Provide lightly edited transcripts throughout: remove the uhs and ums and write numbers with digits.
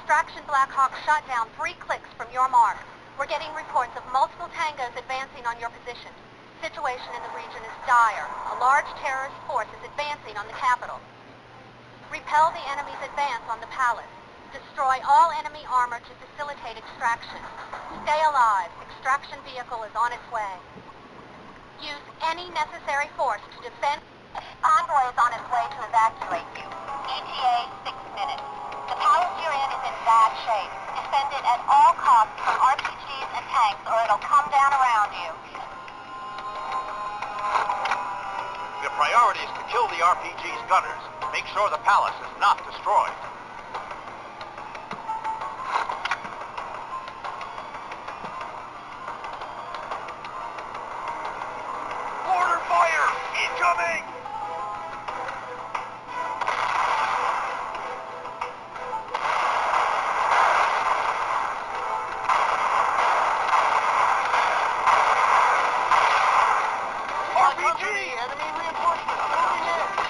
Extraction Black Hawk shot down 3 clicks from your mark. We're getting reports of multiple tangos advancing on your position. Situation in the region is dire. A large terrorist force is advancing on the capital. Repel the enemy's advance on the palace. Destroy all enemy armor to facilitate extraction. Stay alive. Extraction vehicle is on its way. Use any necessary force to defend. Envoy is on its way to evacuate you. ETA 6 minutes. The palace you're in is in bad shape. Defend it at all costs from RPGs and tanks or it'll come down around you. The priority is to kill the RPG's gunners. Make sure the palace is not destroyed. Mortar fire! Incoming! RPG! Enemy reinforcements moving in!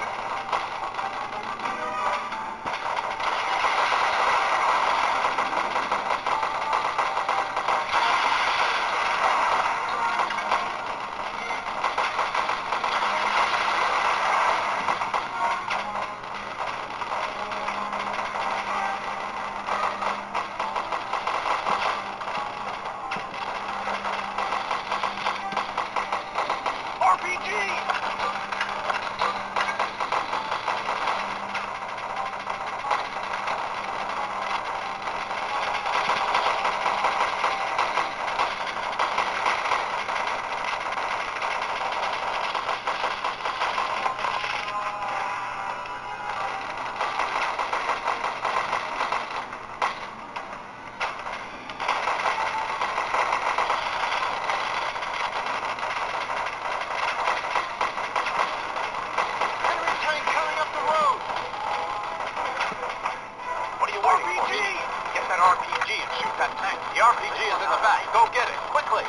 RPG and shoot that tank. The RPG is in the back. Go get it, quickly.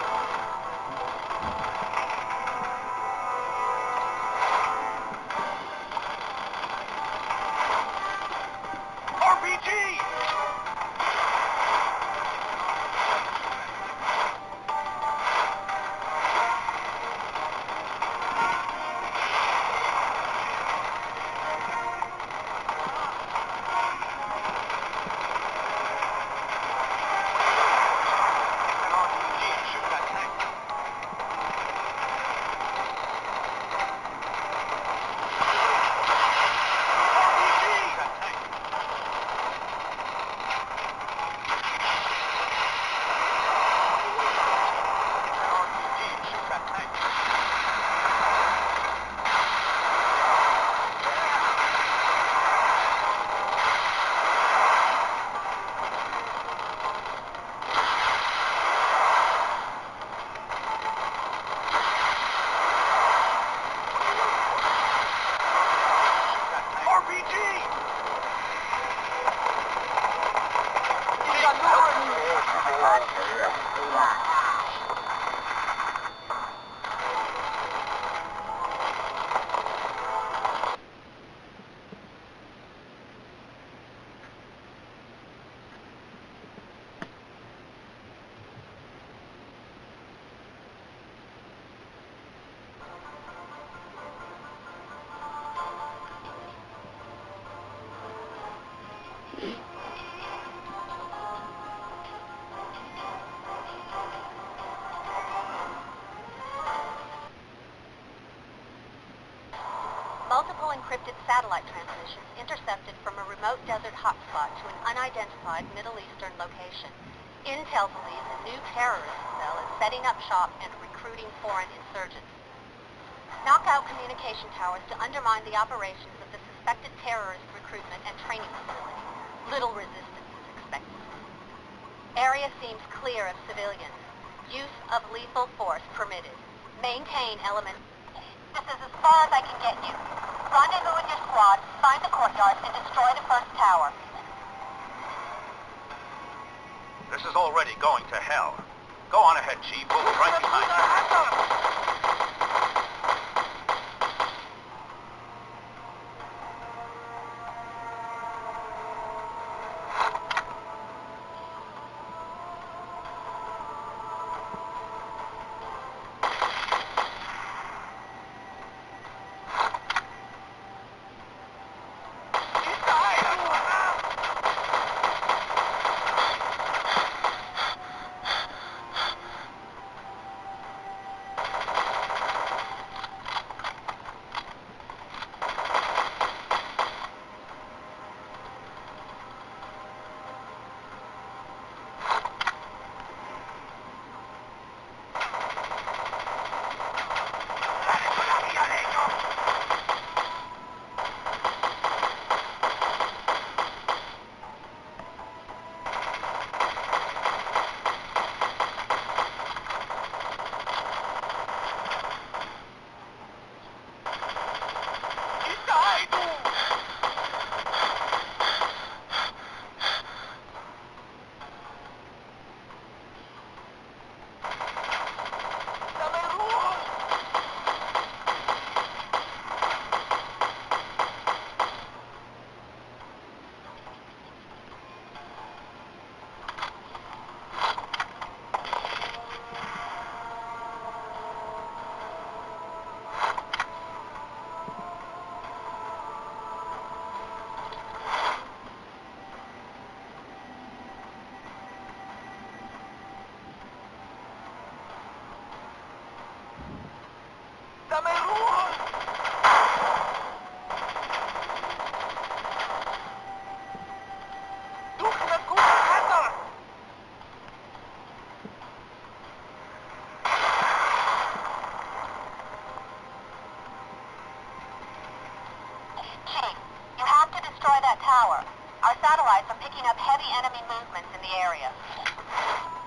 RPG! Multiple encrypted satellite transmissions intercepted from a remote desert hotspot to an unidentified Middle Eastern location. Intel believes a new terrorist cell is setting up shop and recruiting foreign insurgents. Knock out communication towers to undermine the operations of the suspected terrorist recruitment and training facility. Little resistance is expected. Area seems clear of civilians. Use of lethal force permitted. Maintain element. This is as far as I can get you. Rendezvous with your squad, find the courtyard, and destroy the first tower. This is already going to hell. Go on ahead, Chief. We'll be right behind you. reinforcements in the area.